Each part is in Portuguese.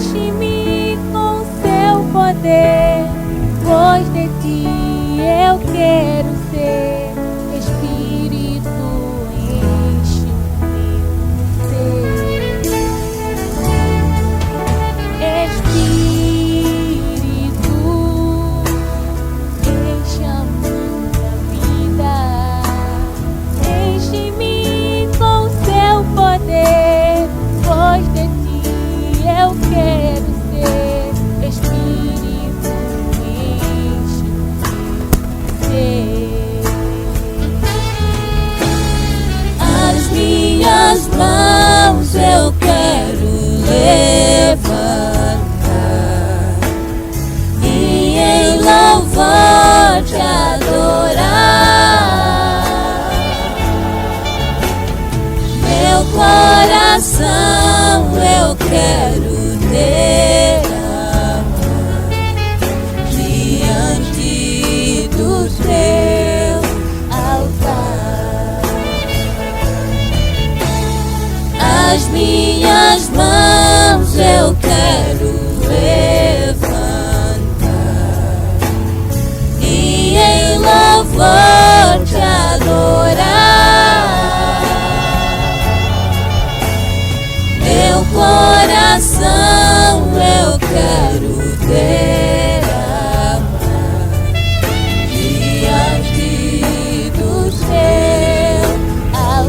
enche-me com seu poder, pois de ti eu quero ser. Espírito, enche o meu ser. Espírito, enche a minha vida, enche-me com seu poder, pois de ti eu quero ser. Espírito, enche o meu ser. As minhas mãos eu quero levantar e em louvor te adorar. Meu coração eu quero derramar diante do teu altar. As minhas mãos eu quero levantar e em louvor te adorar. Meu coração eu quero derramar diante do teu altar.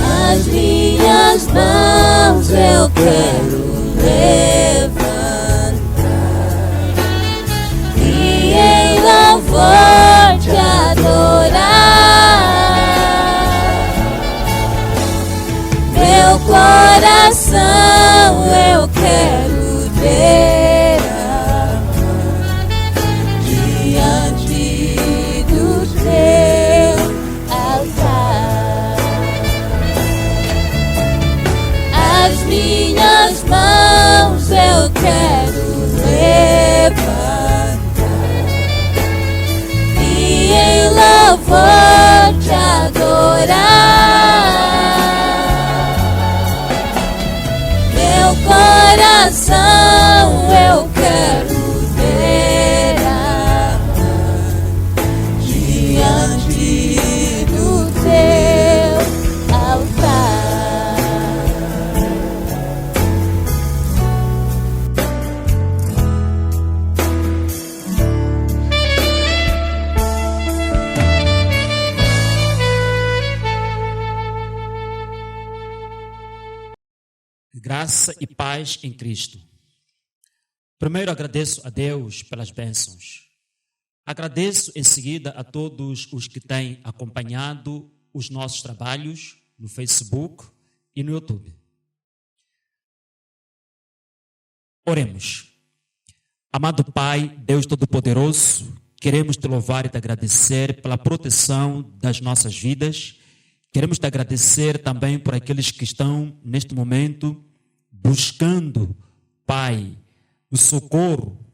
As minhas mãos eu quero levantar e em louvor te adorar. Meu coração eu quero derramar diante do teu altar. As minhas mãos eu quero levantar e em louvor te adorar. Meu coração eu quero derramar diante do teu altar. Graça e paz em Cristo. Primeiro agradeço a Deus pelas bênçãos. Agradeço em seguida a todos os que têm acompanhado os nossos trabalhos no Facebook e no YouTube. Oremos. Amado Pai, Deus Todo-Poderoso, queremos te louvar e te agradecer pela proteção das nossas vidas. Queremos te agradecer também por aqueles que estão neste momento buscando, Pai, o socorro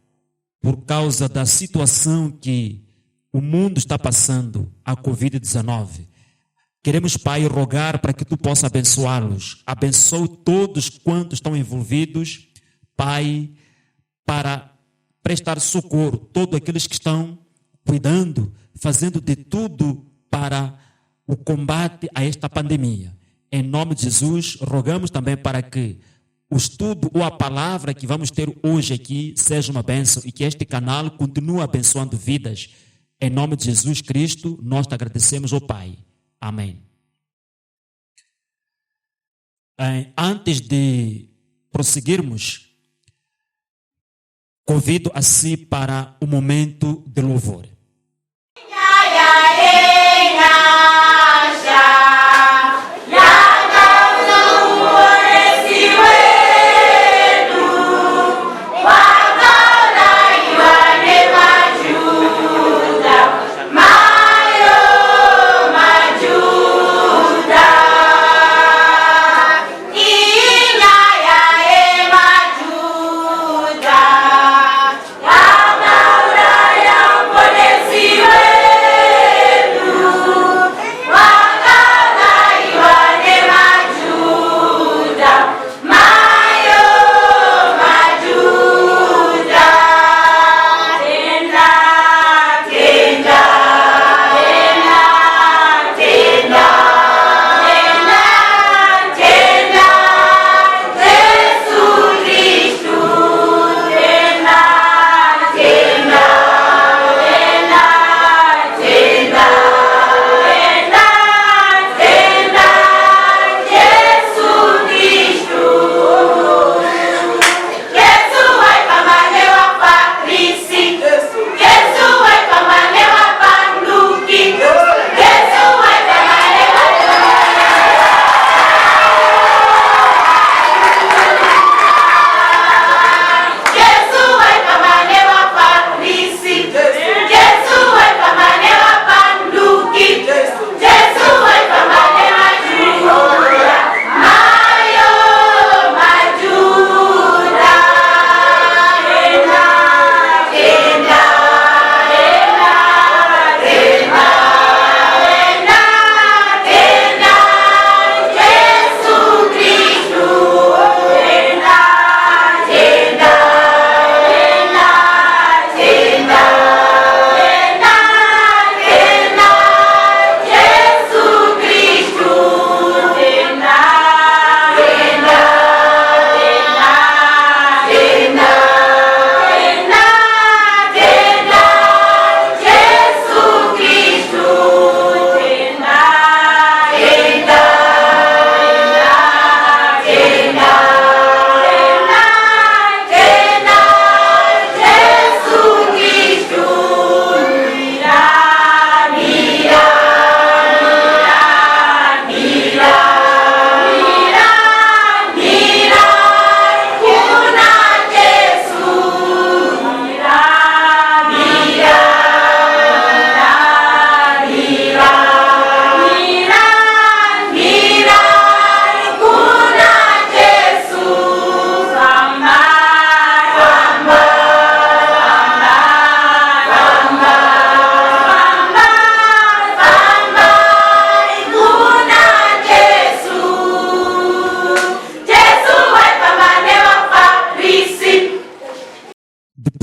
por causa da situação que o mundo está passando, a Covid-19. Queremos, Pai, rogar para que tu possa abençoá-los. Abençoe todos quantos estão envolvidos, Pai, para prestar socorro. Todos aqueles que estão cuidando, fazendo de tudo para o combate a esta pandemia. Em nome de Jesus, rogamos também para que o estudo ou a palavra que vamos ter hoje aqui seja uma bênção e que este canal continue abençoando vidas. Em nome de Jesus Cristo, nós te agradecemos, ó Pai. Amém. Antes de prosseguirmos, convido a si para o momento de louvor.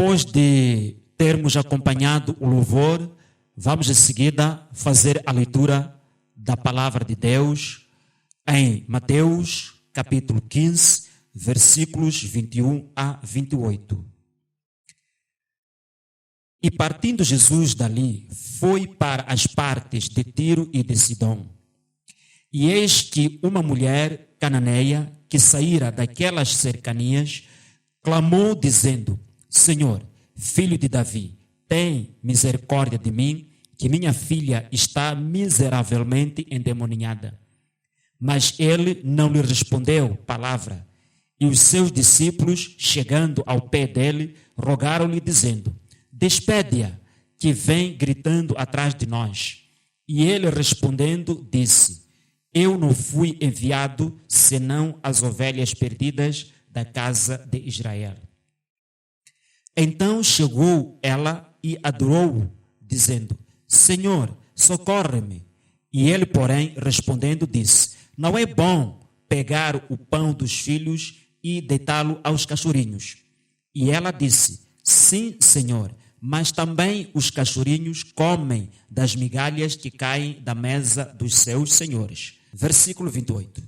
Depois de termos acompanhado o louvor, vamos em seguida fazer a leitura da palavra de Deus em Mateus, capítulo 15, versículos 21 a 28. E partindo Jesus dali, foi para as partes de Tiro e de Sidom. E eis que uma mulher cananeia, que saíra daquelas cercanias, clamou dizendo: Senhor, filho de Davi, tem misericórdia de mim, que minha filha está miseravelmente endemoniada. Mas ele não lhe respondeu palavra. E os seus discípulos, chegando ao pé dele, rogaram-lhe dizendo: Despede-a, que vem gritando atrás de nós. E ele respondendo disse: Eu não fui enviado senão as ovelhas perdidas da casa de Israel. Então chegou ela e adorou-o, dizendo: Senhor, socorre-me. E ele, porém, respondendo, disse: Não é bom pegar o pão dos filhos e deitá-lo aos cachorrinhos. E ela disse: Sim, Senhor, mas também os cachorrinhos comem das migalhas que caem da mesa dos seus senhores. Versículo 28.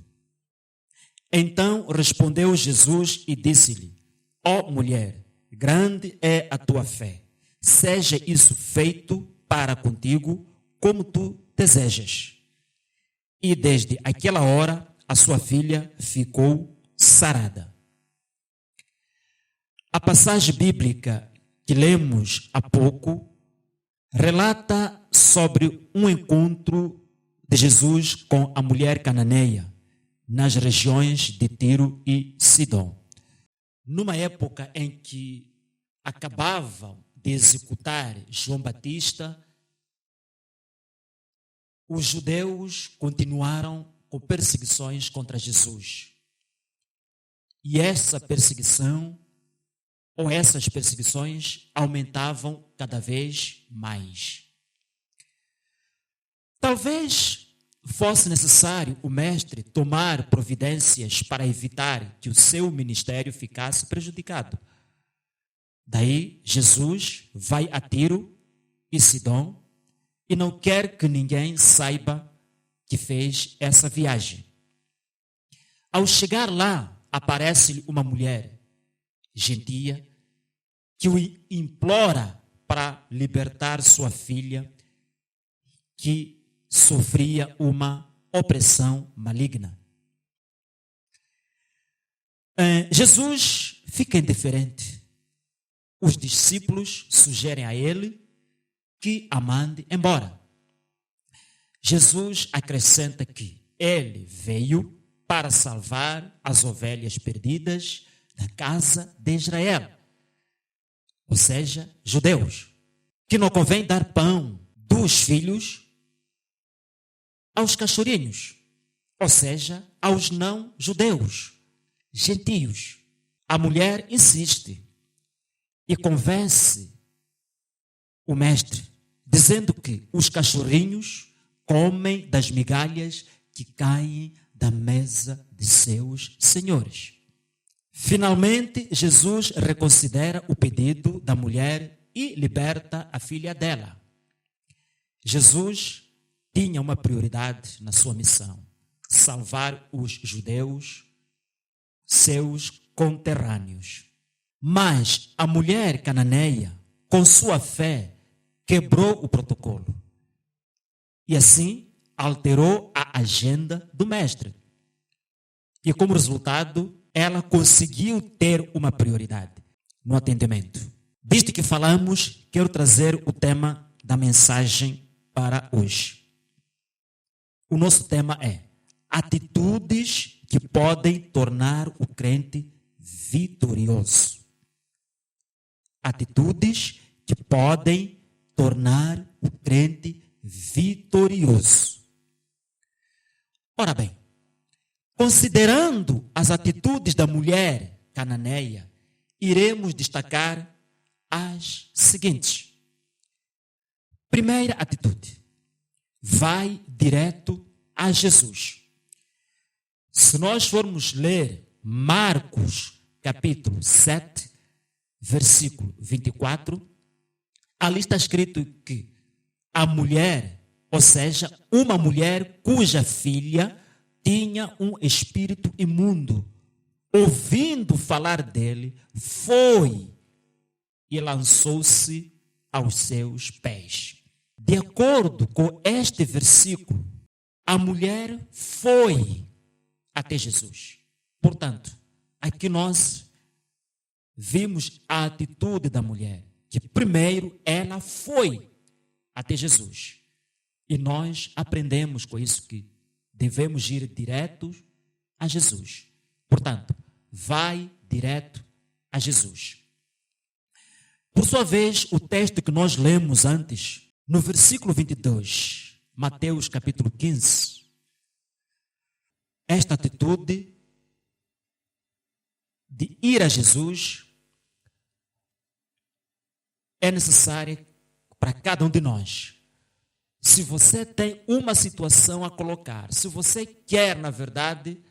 Então respondeu Jesus e disse-lhe: Ó mulher, grande é a tua fé. Seja isso feito para contigo como tu desejas. E desde aquela hora a sua filha ficou sarada. A passagem bíblica que lemos há pouco relata sobre um encontro de Jesus com a mulher cananeia nas regiões de Tiro e Sidom. Numa época em que acabavam de executar João Batista, os judeus continuaram com perseguições contra Jesus. E essa perseguição, ou essas perseguições, aumentavam cada vez mais. Talvez fosse necessário o mestre tomar providências para evitar que o seu ministério ficasse prejudicado. Daí Jesus vai a Tiro e Sidom e não quer que ninguém saiba que fez essa viagem. Ao chegar lá, aparece-lhe uma mulher gentia que o implora para libertar sua filha, que sofria uma opressão maligna. Jesus fica indiferente. Os discípulos sugerem a ele que a mande embora. Jesus acrescenta que ele veio para salvar as ovelhas perdidas da casa de Israel, ou seja, judeus, que não convém dar pão dos filhos aos cachorrinhos, ou seja, aos não-judeus, gentios. A mulher insiste e convence o mestre, dizendo que os cachorrinhos comem das migalhas que caem da mesa de seus senhores. Finalmente, Jesus reconsidera o pedido da mulher e liberta a filha dela. Jesus tinha uma prioridade na sua missão: salvar os judeus, seus conterrâneos. Mas a mulher cananeia, com sua fé, quebrou o protocolo e assim alterou a agenda do mestre. E como resultado, ela conseguiu ter uma prioridade no atendimento. Visto que falamos, quero trazer o tema da mensagem para hoje. O nosso tema é atitudes que podem tornar o crente vitorioso. Atitudes que podem tornar o crente vitorioso. Ora bem, considerando as atitudes da mulher cananeia, iremos destacar as seguintes. Primeira atitude: vai direto a Jesus. Se nós formos ler Marcos, capítulo 7, versículo 24, ali está escrito que a mulher, ou seja, uma mulher cuja filha tinha um espírito imundo, ouvindo falar dele, foi e lançou-se aos seus pés. De acordo com este versículo, a mulher foi até Jesus. Portanto, aqui nós vimos a atitude da mulher, que primeiro ela foi até Jesus. E nós aprendemos com isso que devemos ir direto a Jesus. Portanto, vai direto a Jesus. Por sua vez, o texto que nós lemos antes, no versículo 22, Mateus capítulo 15, esta atitude de ir a Jesus é necessária para cada um de nós. Se você tem uma situação a colocar, se você quer, na verdade,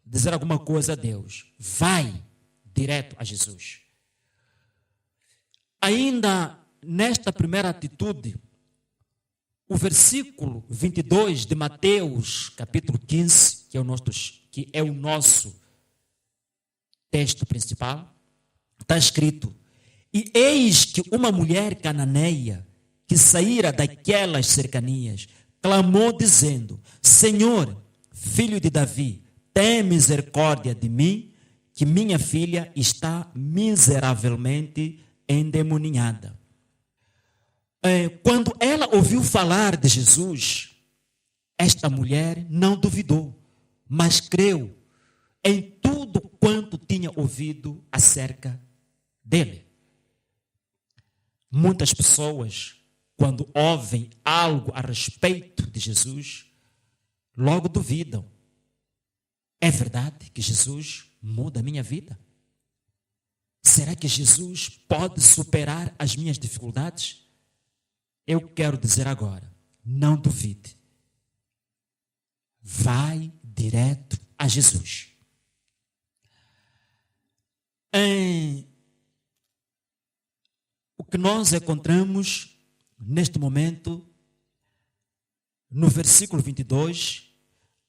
dizer alguma coisa a Deus, vai direto a Jesus. Ainda nesta primeira atitude, o versículo 22 de Mateus, capítulo 15, que é o nosso texto principal, está escrito: e eis que uma mulher cananeia, que saíra daquelas cercanias, clamou dizendo: Senhor, filho de Davi, tem misericórdia de mim, que minha filha está miseravelmente endemoninhada. Quando ela ouviu falar de Jesus, esta mulher não duvidou, mas creu em tudo quanto tinha ouvido acerca dele. Muitas pessoas, quando ouvem algo a respeito de Jesus, logo duvidam. É verdade que Jesus muda a minha vida? Será que Jesus pode superar as minhas dificuldades? Eu quero dizer agora, não duvide. Vai direto a Jesus. O que nós encontramos neste momento, no versículo 22,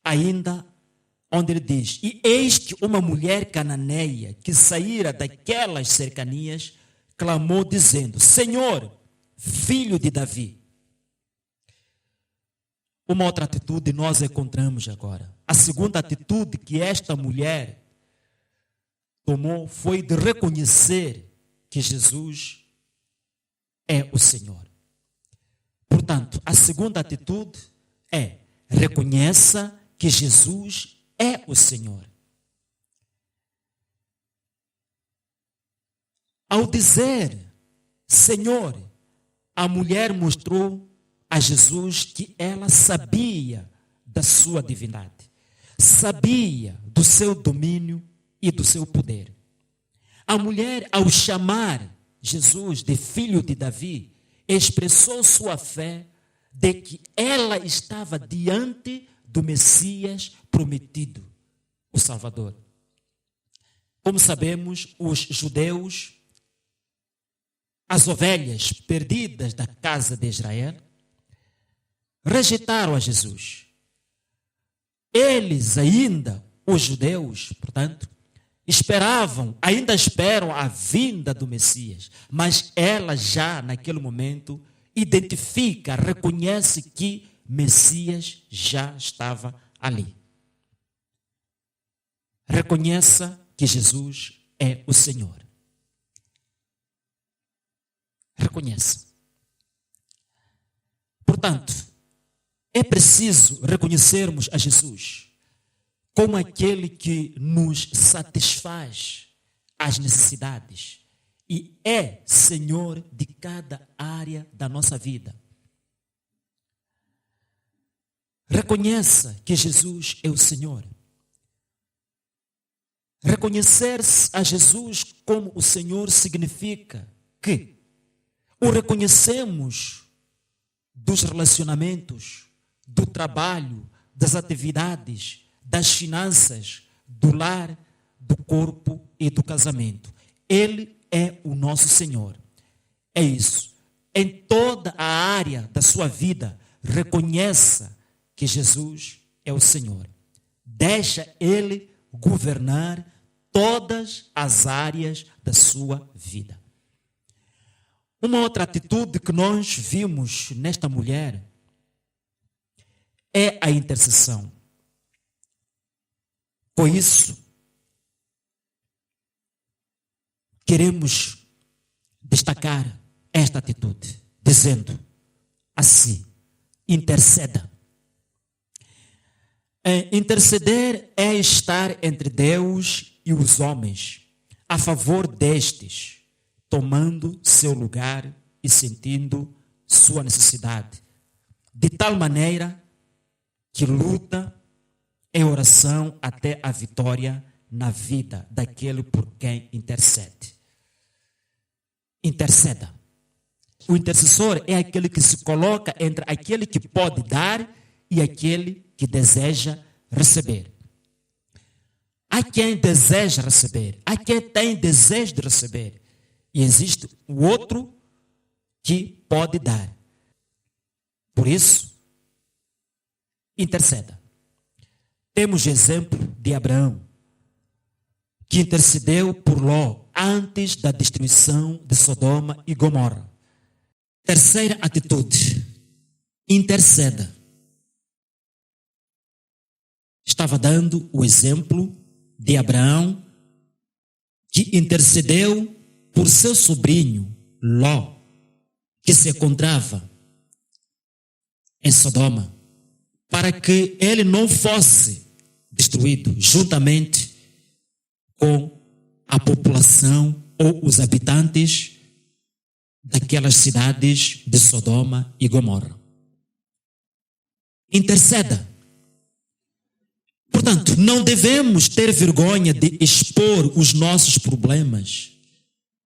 ainda onde ele diz: e eis que uma mulher cananeia que saíra daquelas cercanias clamou dizendo: Senhor, filho de Davi. Uma outra atitude nós encontramos agora. A segunda atitude que esta mulher tomou foi de reconhecer que Jesus é o Senhor. Portanto, a segunda atitude é: reconheça que Jesus é o Senhor. Ao dizer Senhor, a mulher mostrou a Jesus que ela sabia da sua divindade, sabia do seu domínio e do seu poder. A mulher, ao chamar Jesus de filho de Davi, expressou sua fé de que ela estava diante do Messias prometido, o Salvador. Como sabemos, os judeus, as ovelhas perdidas da casa de Israel, rejeitaram a Jesus. Eles ainda, os judeus, portanto, ainda esperam a vinda do Messias, mas ela já naquele momento identifica, reconhece que Messias já estava ali. Reconheça que Jesus é o Senhor. Reconheça. Portanto, é preciso reconhecermos a Jesus como aquele que nos satisfaz as necessidades e é Senhor de cada área da nossa vida. Reconheça que Jesus é o Senhor. Reconhecer-se a Jesus como o Senhor significa que o reconhecemos dos relacionamentos, do trabalho, das atividades, das finanças, do lar, do corpo e do casamento. Ele é o nosso Senhor. É isso. Em toda a área da sua vida, reconheça que Jesus é o Senhor. Deixa Ele governar todas as áreas da sua vida. Uma outra atitude que nós vimos nesta mulher é a intercessão. Com isso, queremos destacar esta atitude, dizendo assim: interceda. Interceder é estar entre Deus e os homens, a favor destes, tomando seu lugar e sentindo sua necessidade, de tal maneira que luta em oração até a vitória na vida daquele por quem intercede. Interceda. O intercessor é aquele que se coloca entre aquele que pode dar e aquele que deseja receber. Há quem deseja receber, há quem tem desejo de receber. E existe o outro que pode dar. Por isso, interceda. Temos o exemplo de Abraão, que intercedeu por Ló antes da destruição de Sodoma e Gomorra. Terceira atitude, interceda. Estava dando o exemplo de Abraão, que intercedeu por seu sobrinho Ló, que se encontrava em Sodoma, para que ele não fosse destruído juntamente com a população ou os habitantes daquelas cidades de Sodoma e Gomorra. Interceda. Portanto, não devemos ter vergonha de expor os nossos problemas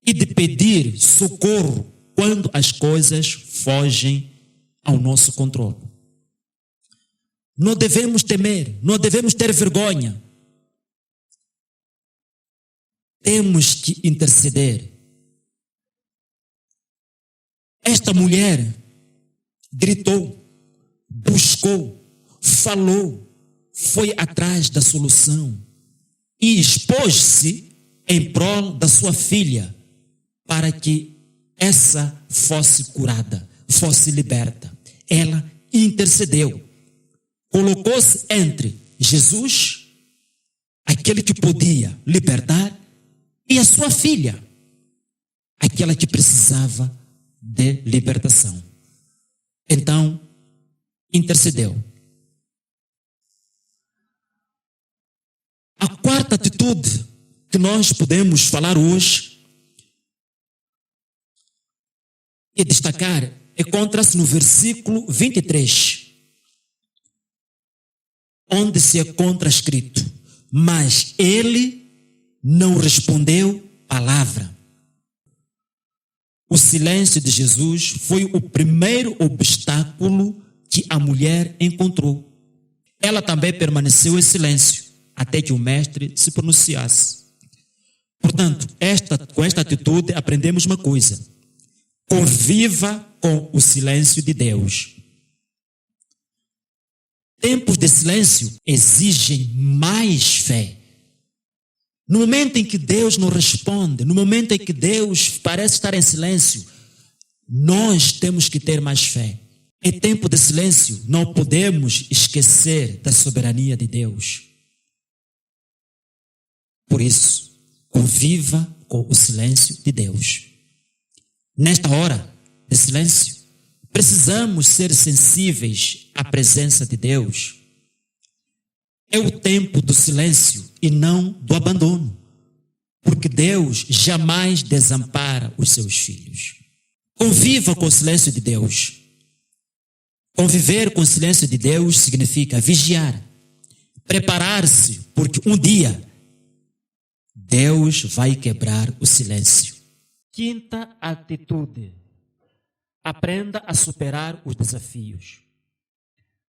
e de pedir socorro quando as coisas fogem ao nosso controle. Não devemos temer, não devemos ter vergonha. Temos que interceder. Esta mulher gritou, buscou, falou, foi atrás da solução e expôs-se em prol da sua filha para que essa fosse curada, fosse liberta. Ela intercedeu. Colocou-se entre Jesus, aquele que podia libertar, e a sua filha, aquela que precisava de libertação. Então, intercedeu. A quarta atitude que nós podemos falar hoje e destacar encontra-se no versículo 23. Onde se encontra escrito: mas ele não respondeu palavra. O silêncio de Jesus foi o primeiro obstáculo que a mulher encontrou. Ela também permaneceu em silêncio até que o mestre se pronunciasse. Portanto, com esta atitude aprendemos uma coisa: conviva com o silêncio de Deus. Tempos de silêncio exigem mais fé. No momento em que Deus não responde, no momento em que Deus parece estar em silêncio, nós temos que ter mais fé. Em tempo de silêncio, não podemos esquecer da soberania de Deus. Por isso, conviva com o silêncio de Deus. Nesta hora de silêncio, precisamos ser sensíveis à presença de Deus. É o tempo do silêncio e não do abandono, porque Deus jamais desampara os seus filhos. Conviva com o silêncio de Deus. Conviver com o silêncio de Deus significa vigiar, preparar-se, porque um dia Deus vai quebrar o silêncio. Quinta atitude: aprenda a superar os desafios.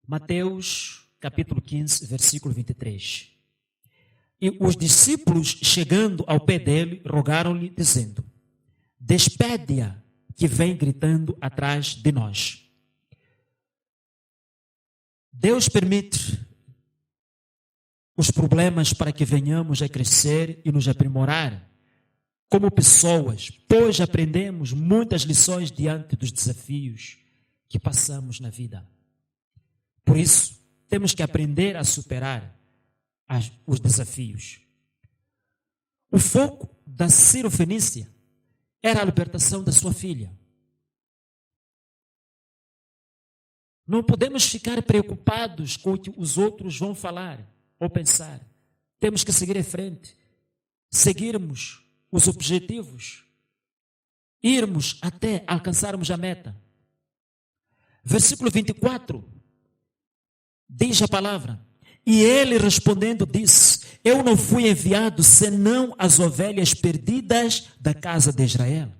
Mateus capítulo 15, versículo 23. E os discípulos, chegando ao pé dele, rogaram-lhe, dizendo: despede-a que vem gritando atrás de nós. Deus permite os problemas para que venhamos a crescer e nos aprimorar como pessoas, pois aprendemos muitas lições diante dos desafios que passamos na vida. Por isso, temos que aprender a superar os desafios. O foco da Ciro-Fenícia era a libertação da sua filha. Não podemos ficar preocupados com o que os outros vão falar ou pensar. Temos que seguir em frente, seguirmos os objetivos, irmos até alcançarmos a meta. Versículo 24, diz a palavra: e ele respondendo disse: eu não fui enviado senão as ovelhas perdidas da casa de Israel.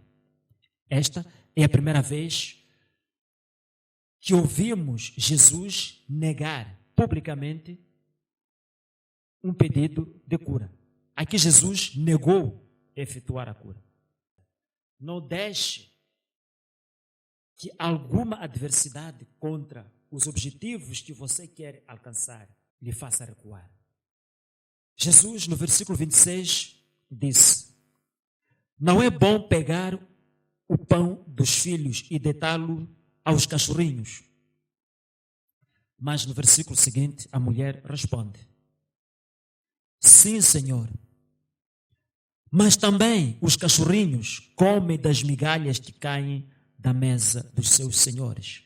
Esta é a primeira vez que ouvimos Jesus negar publicamente um pedido de cura. Aqui Jesus negou efetuar a cura. Não deixe que alguma adversidade contra os objetivos que você quer alcançar lhe faça recuar. Jesus, no versículo 26, disse: não é bom pegar o pão dos filhos e deitá-lo aos cachorrinhos. Mas no versículo seguinte, a mulher responde: sim, Senhor, mas também os cachorrinhos comem das migalhas que caem da mesa dos seus senhores.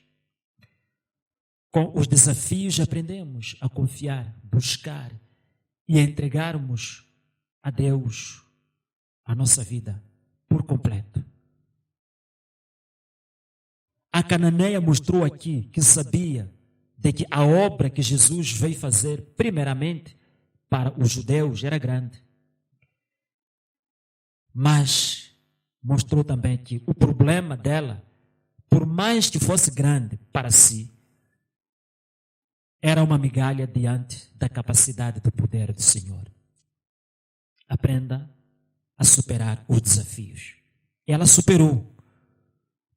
Com os desafios aprendemos a confiar, buscar e a entregarmos a Deus a nossa vida por completo. A cananeia mostrou aqui que sabia de que a obra que Jesus veio fazer primeiramente para os judeus era grande. Mas mostrou também que o problema dela, por mais que fosse grande para si, era uma migalha diante da capacidade do poder do Senhor. Aprenda a superar os desafios. Ela superou.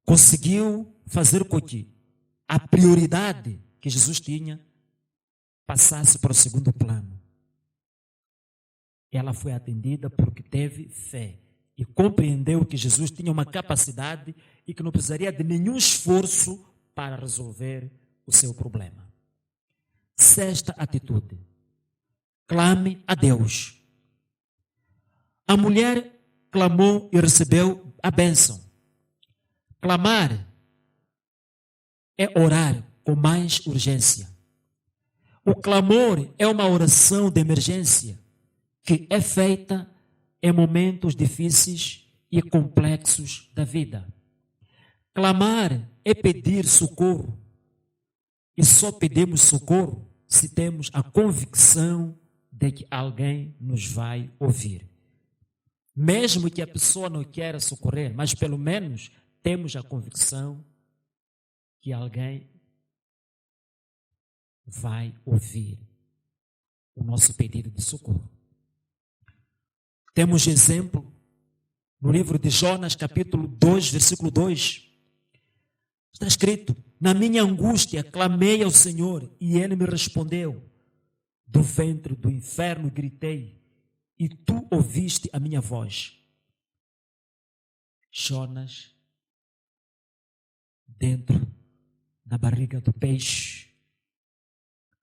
Conseguiu fazer com que a prioridade que Jesus tinha passasse para o segundo plano. Ela foi atendida porque teve fé e compreendeu que Jesus tinha uma capacidade e que não precisaria de nenhum esforço para resolver o seu problema. Sexta atitude: clame a Deus. A mulher clamou e recebeu a bênção. Clamar é orar com mais urgência. O clamor é uma oração de emergência que é feita em momentos difíceis e complexos da vida. Clamar é pedir socorro. E só pedimos socorro se temos a convicção de que alguém nos vai ouvir. Mesmo que a pessoa não queira socorrer, mas pelo menos temos a convicção que alguém vai ouvir o nosso pedido de socorro. Temos exemplo no livro de Jonas, capítulo 2, versículo 2. Está escrito: na minha angústia clamei ao Senhor e Ele me respondeu. Do ventre do inferno gritei e tu ouviste a minha voz. Jonas, dentro da barriga do peixe,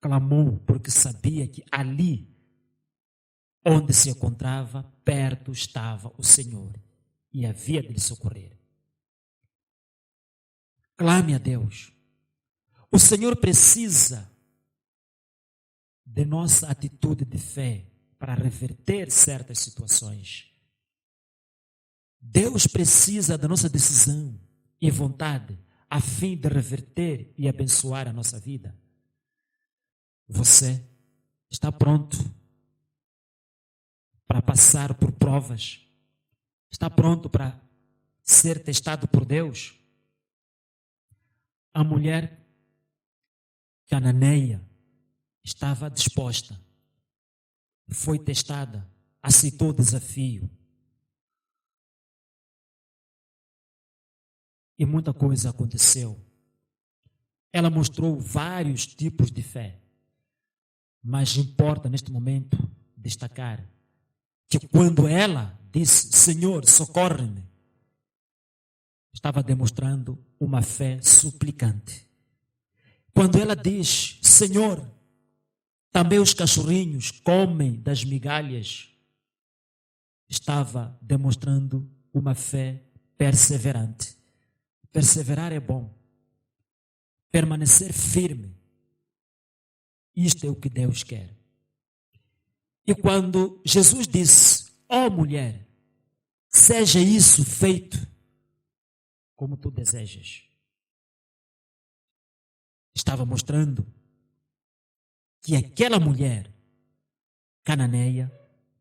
clamou porque sabia que ali onde se encontrava, perto estava o Senhor e havia de lhe socorrer. Clame a Deus. O Senhor precisa de nossa atitude de fé para reverter certas situações. Deus precisa da nossa decisão e vontade a fim de reverter e abençoar a nossa vida. Você está pronto para passar por provas? Está pronto para ser testado por Deus? A mulher cananeia estava disposta, foi testada, aceitou o desafio. e muita coisa aconteceu. Ela mostrou vários tipos de fé, mas importa neste momento destacar que quando ela disse: Senhor, socorre-me, estava demonstrando uma fé suplicante. Quando ela diz: Senhor, também os cachorrinhos comem das migalhas, estava demonstrando uma fé perseverante. Perseverar é bom. Permanecer firme. Isto é o que Deus quer. E quando Jesus disse: ó mulher, seja isso feito como tu desejas, estava mostrando que aquela mulher cananeia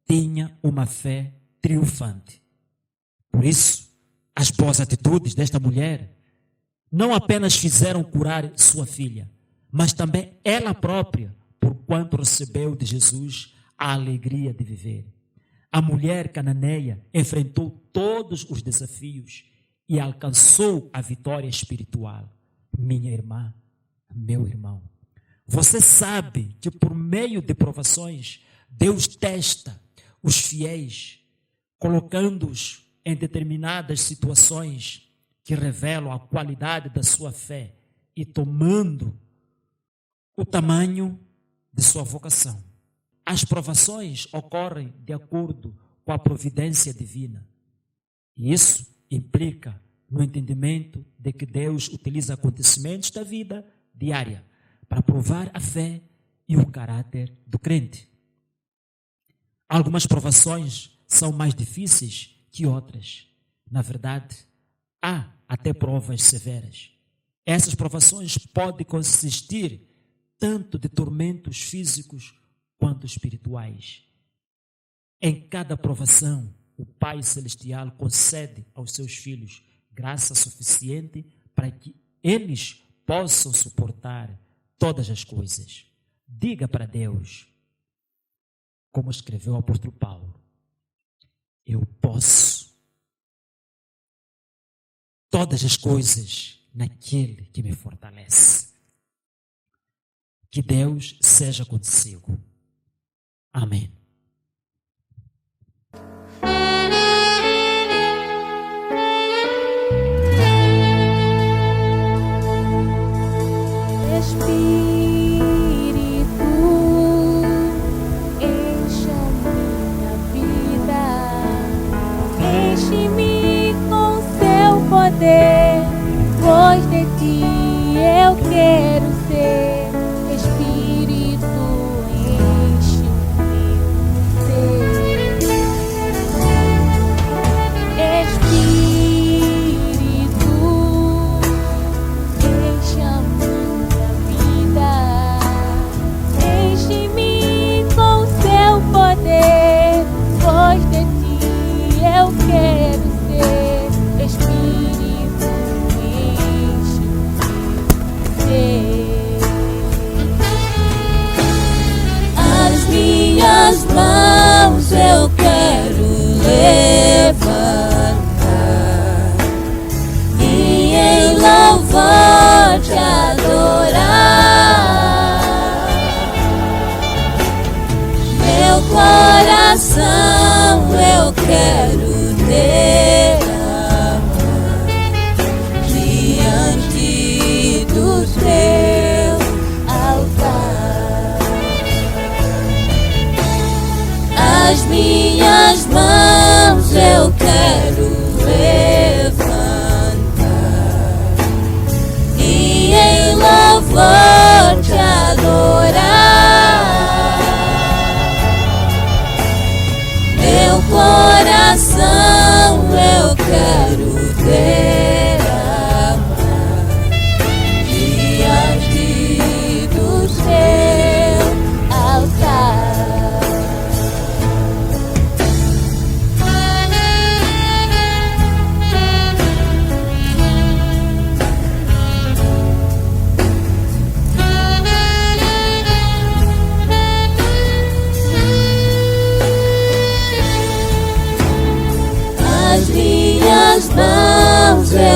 tinha uma fé triunfante. Por isso, as boas atitudes desta mulher não apenas fizeram curar sua filha, mas também ela própria, porquanto recebeu de Jesus a alegria de viver. A mulher cananeia enfrentou todos os desafios e alcançou a vitória espiritual. Minha irmã, meu irmão, você sabe que por meio de provações, Deus testa os fiéis, colocando-os em determinadas situações que revelam a qualidade da sua fé e tomando o tamanho de sua vocação. As provações ocorrem de acordo com a providência divina. E isso implica no entendimento de que Deus utiliza acontecimentos da vida diária para provar a fé e o caráter do crente. Algumas provações são mais difíceis que outras. Na verdade, há até provas severas. Essas provações podem consistir tanto de tormentos físicos quanto espirituais. Em cada provação, o Pai Celestial concede aos seus filhos graça suficiente para que eles possam suportar todas as coisas. Diga para Deus, como escreveu o apóstolo Paulo: eu posso todas as coisas naquele que me fortalece. Que Deus seja contigo. Amém. Pois de ti eu quero ser. Espírito, enche o meu ser. Espírito, enche a minha vida. Enche-me com seu poder. Pois de ti eu quero ser. Espírito, as minhas mãos eu quero levantar e em louvor te adorar. Meu coração eu quero derramar diante do teu altar. As minhas mãos eu quero levantar e em louvor te adorar. Meu coração eu quero derramar diante do teu altar.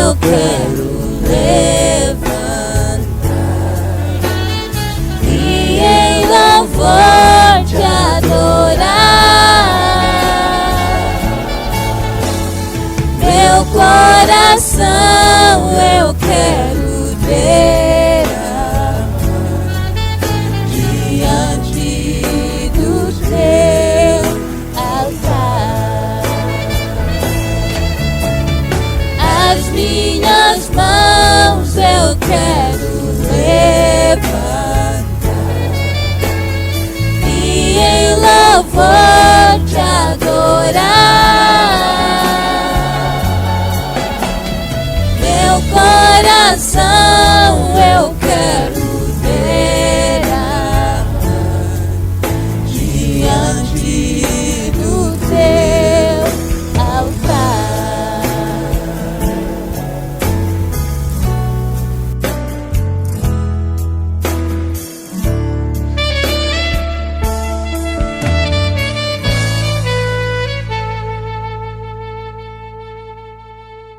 eu quero